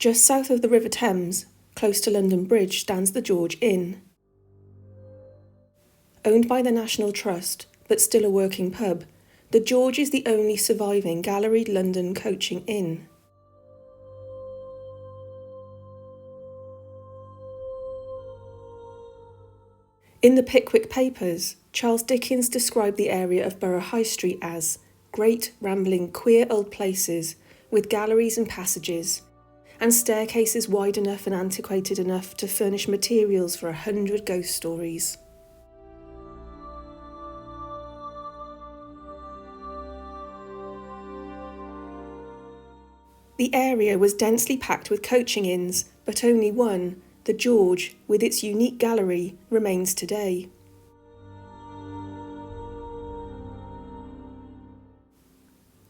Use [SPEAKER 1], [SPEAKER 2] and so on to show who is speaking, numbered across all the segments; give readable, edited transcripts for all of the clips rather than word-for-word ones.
[SPEAKER 1] Just south of the River Thames, close to London Bridge, stands the George Inn. Owned by the National Trust, but still a working pub, the George is the only surviving galleried London coaching inn. In the Pickwick Papers, Charles Dickens described the area of Borough High Street as great, rambling, queer old places with galleries and passages, and staircases wide enough and antiquated enough to furnish materials for 100 ghost stories. The area was densely packed with coaching inns, but only one, the George, with its unique gallery, remains today.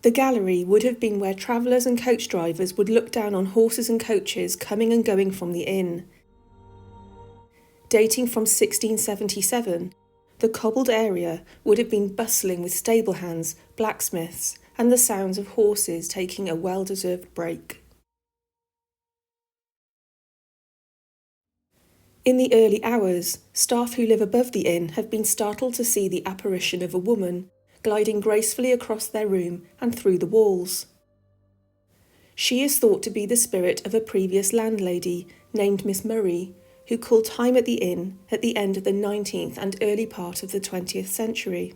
[SPEAKER 1] The gallery would have been where travellers and coach drivers would look down on horses and coaches coming and going from the inn. Dating from 1677, the cobbled area would have been bustling with stable hands, blacksmiths, and the sounds of horses taking a well-deserved break. In the early hours, staff who live above the inn have been startled to see the apparition of a woman gliding gracefully across their room and through the walls. She is thought to be the spirit of a previous landlady named Miss Murray, who called time at the inn at the end of the 19th and early part of the 20th century.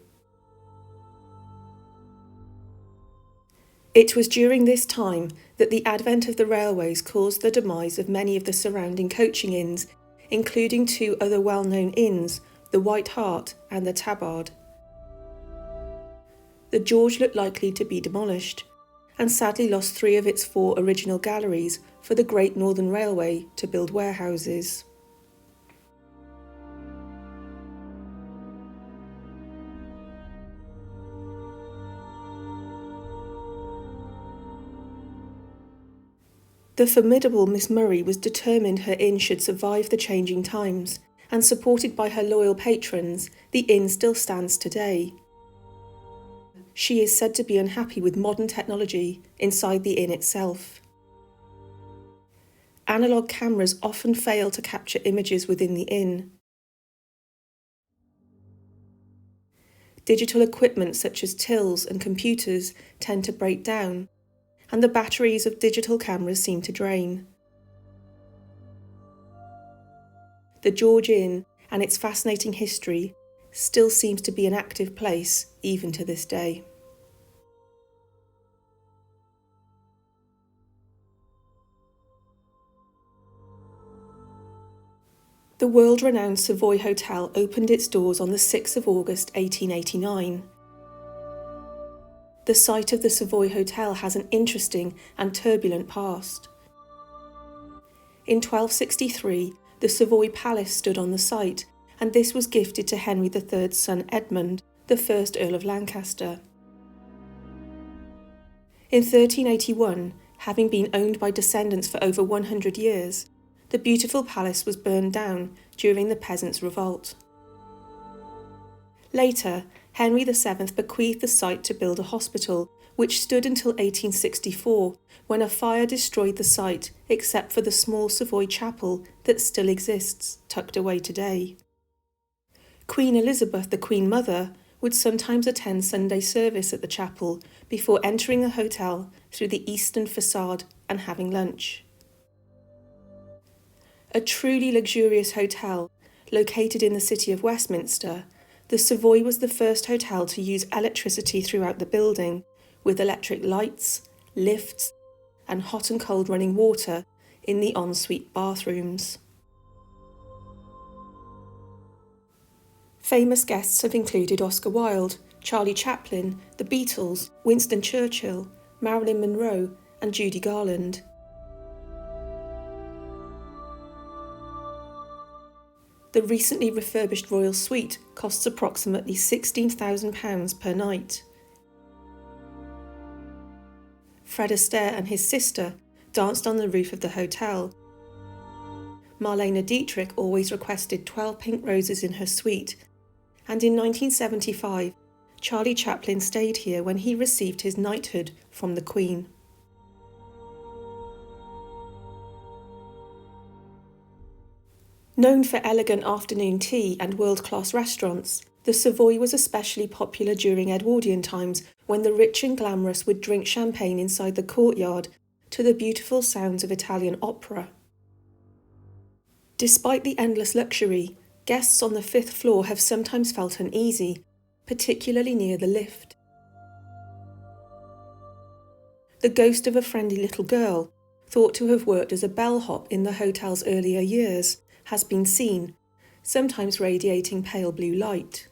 [SPEAKER 1] It was during this time that the advent of the railways caused the demise of many of the surrounding coaching inns, including two other well-known inns, the White Hart and the Tabard. The George looked likely to be demolished, and sadly lost 3 of its 4 original galleries for the Great Northern Railway to build warehouses. The formidable Miss Murray was determined her inn should survive the changing times, and supported by her loyal patrons, the inn still stands today. She is said to be unhappy with modern technology inside the inn itself. Analogue cameras often fail to capture images within the inn. Digital equipment such as tills and computers tend to break down, and the batteries of digital cameras seem to drain. The George Inn and its fascinating history still seems to be an active place even to this day. The world-renowned Savoy Hotel opened its doors on the 6th of August 1889. The site of the Savoy Hotel has an interesting and turbulent past. In 1263, the Savoy Palace stood on the site, and this was gifted to Henry III's son Edmund, the first Earl of Lancaster. In 1381, having been owned by descendants for over 100 years, the beautiful palace was burned down during the Peasants' Revolt. Later, Henry VII bequeathed the site to build a hospital, which stood until 1864, when a fire destroyed the site except for the small Savoy chapel that still exists, tucked away today. Queen Elizabeth, the Queen Mother, would sometimes attend Sunday service at the chapel before entering the hotel through the eastern facade and having lunch. A truly luxurious hotel, located in the city of Westminster, the Savoy was the first hotel to use electricity throughout the building, with electric lights, lifts, and hot and cold running water in the ensuite bathrooms. Famous guests have included Oscar Wilde, Charlie Chaplin, the Beatles, Winston Churchill, Marilyn Monroe, and Judy Garland. The recently refurbished Royal Suite costs approximately £16,000 per night. Fred Astaire and his sister danced on the roof of the hotel. Marlene Dietrich always requested 12 pink roses in her suite, and in 1975, Charlie Chaplin stayed here when he received his knighthood from the Queen. Known for elegant afternoon tea and world-class restaurants, the Savoy was especially popular during Edwardian times when the rich and glamorous would drink champagne inside the courtyard to the beautiful sounds of Italian opera. Despite the endless luxury, guests on the 5th floor have sometimes felt uneasy, particularly near the lift. The ghost of a friendly little girl, thought to have worked as a bellhop in the hotel's earlier years, has been seen, sometimes radiating pale blue light.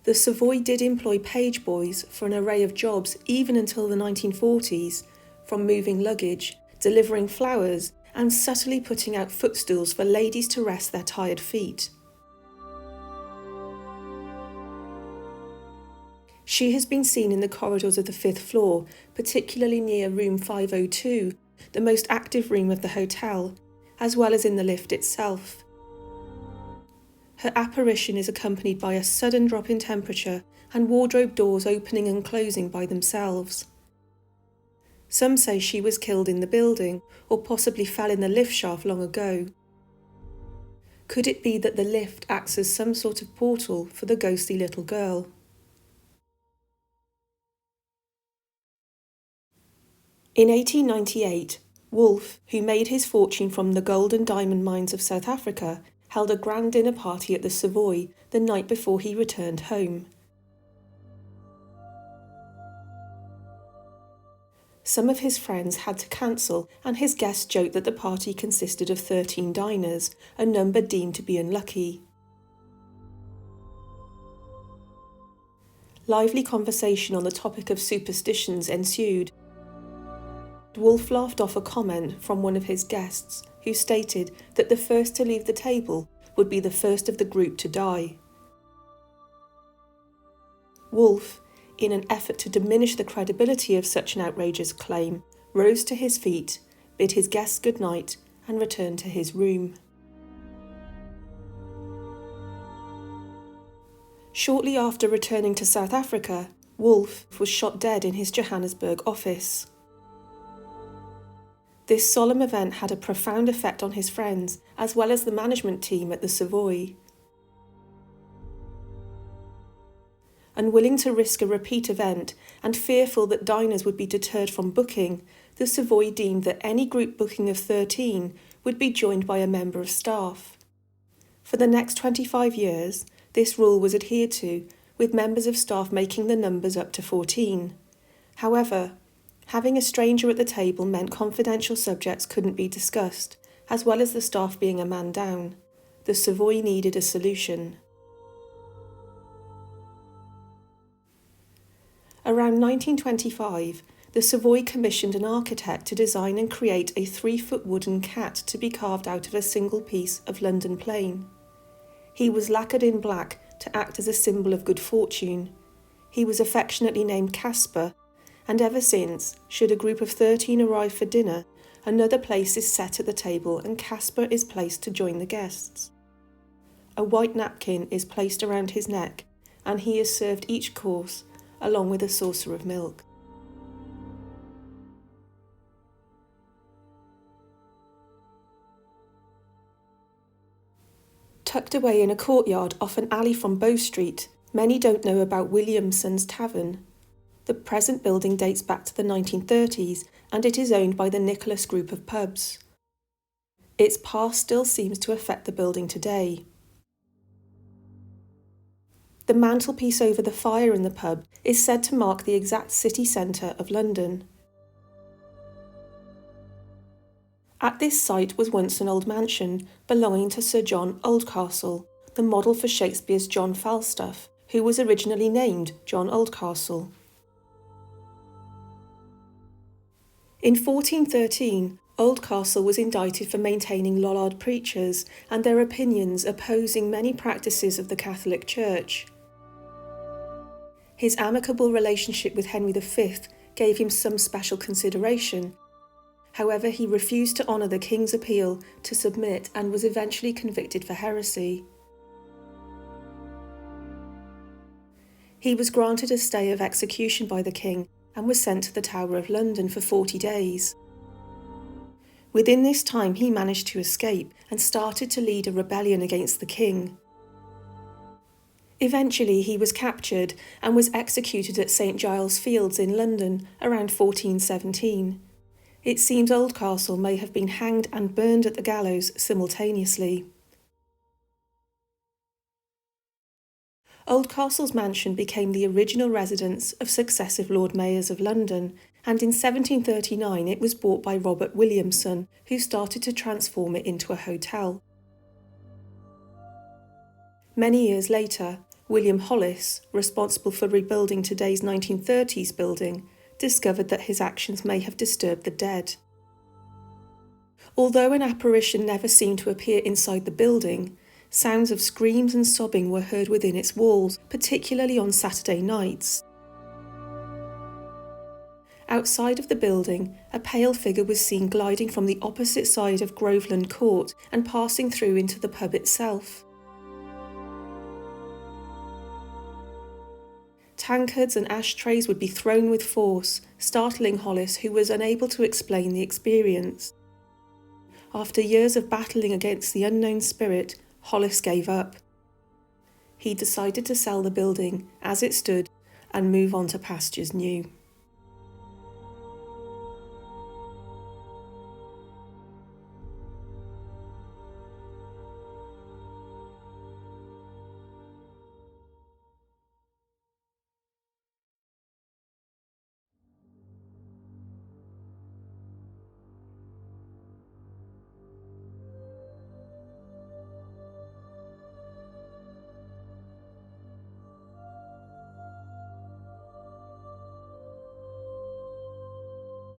[SPEAKER 1] The Savoy did employ page boys for an array of jobs even until the 1940s, from moving luggage, delivering flowers, and subtly putting out footstools for ladies to rest their tired feet. She has been seen in the corridors of the 5th floor, particularly near room 502, the most active room of the hotel, as well as in the lift itself. Her apparition is accompanied by a sudden drop in temperature and wardrobe doors opening and closing by themselves. Some say she was killed in the building, or possibly fell in the lift shaft long ago. Could it be that the lift acts as some sort of portal for the ghostly little girl? In 1898, Wolfe, who made his fortune from the gold and diamond mines of South Africa, held a grand dinner party at the Savoy the night before he returned home. Some of his friends had to cancel, and his guests joked that the party consisted of 13 diners, a number deemed to be unlucky. Lively conversation on the topic of superstitions ensued. Wolfe laughed off a comment from one of his guests, who stated that the first to leave the table would be the first of the group to die. Wolfe, in an effort to diminish the credibility of such an outrageous claim, rose to his feet, bid his guests good night, and returned to his room. Shortly after returning to South Africa, Wolfe was shot dead in his Johannesburg office. This solemn event had a profound effect on his friends, as well as the management team at the Savoy. Unwilling to risk a repeat event and fearful that diners would be deterred from booking, the Savoy deemed that any group booking of 13 would be joined by a member of staff. For the next 25 years, this rule was adhered to, with members of staff making the numbers up to 14. However, having a stranger at the table meant confidential subjects couldn't be discussed, as well as the staff being a man down. The Savoy needed a solution. Around 1925, the Savoy commissioned an architect to design and create a 3-foot wooden cat to be carved out of a single piece of London plane. He was lacquered in black to act as a symbol of good fortune. He was affectionately named Casper, and ever since, should a group of 13 arrive for dinner, another place is set at the table and Casper is placed to join the guests. A white napkin is placed around his neck, and he is served each course, along with a saucer of milk. Tucked away in a courtyard off an alley from Bow Street, many don't know about Williamson's Tavern. The present building dates back to the 1930s, and it is owned by the Nicholas Group of pubs. Its past still seems to affect the building today. The mantelpiece over the fire in the pub is said to mark the exact city centre of London. At this site was once an old mansion belonging to Sir John Oldcastle, the model for Shakespeare's John Falstaff, who was originally named John Oldcastle. In 1413, Oldcastle was indicted for maintaining Lollard preachers and their opinions opposing many practices of the Catholic Church. His amicable relationship with Henry V gave him some special consideration. However, he refused to honour the king's appeal to submit and was eventually convicted for heresy. He was granted a stay of execution by the king and was sent to the Tower of London for 40 days. Within this time, he managed to escape and started to lead a rebellion against the king. Eventually, he was captured and was executed at St Giles Fields in London around 1417. It seems Oldcastle may have been hanged and burned at the gallows simultaneously. Oldcastle's mansion became the original residence of successive Lord Mayors of London, and in 1739 it was bought by Robert Williamson, who started to transform it into a hotel. Many years later, William Hollis, responsible for rebuilding today's 1930s building, discovered that his actions may have disturbed the dead. Although an apparition never seemed to appear inside the building, sounds of screams and sobbing were heard within its walls, particularly on Saturday nights. Outside of the building, a pale figure was seen gliding from the opposite side of Groveland Court and passing through into the pub itself. Tankards and ashtrays would be thrown with force, startling Hollis, who was unable to explain the experience. After years of battling against the unknown spirit, Hollis gave up. He decided to sell the building as it stood and move on to pastures new.